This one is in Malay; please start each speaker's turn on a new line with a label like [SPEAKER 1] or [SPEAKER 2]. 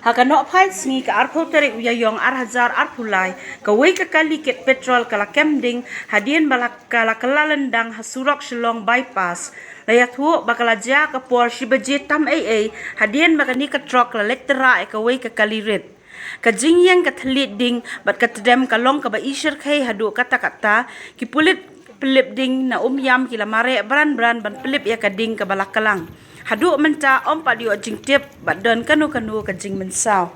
[SPEAKER 1] Hakanok phai sngi ka arpo terik uyayong arhajar arpulai ka wei ka kali ket petrol kala kemding hadien balak kala kelalendang hasurok shelong bypass layat hu bakala ja ka por shibaje tam ai hadien makani ka trok la lektera ka wei ka kali red ka jingyang ka thlit ding bat ka tedem ka long ka ba isher khai hadu kata kata ki pulit pelip ding na yam kila mare bran ban pelip ya ka ding ka balak kalang hadu menta om pa dio jing tip bat don kanu ka jing men sao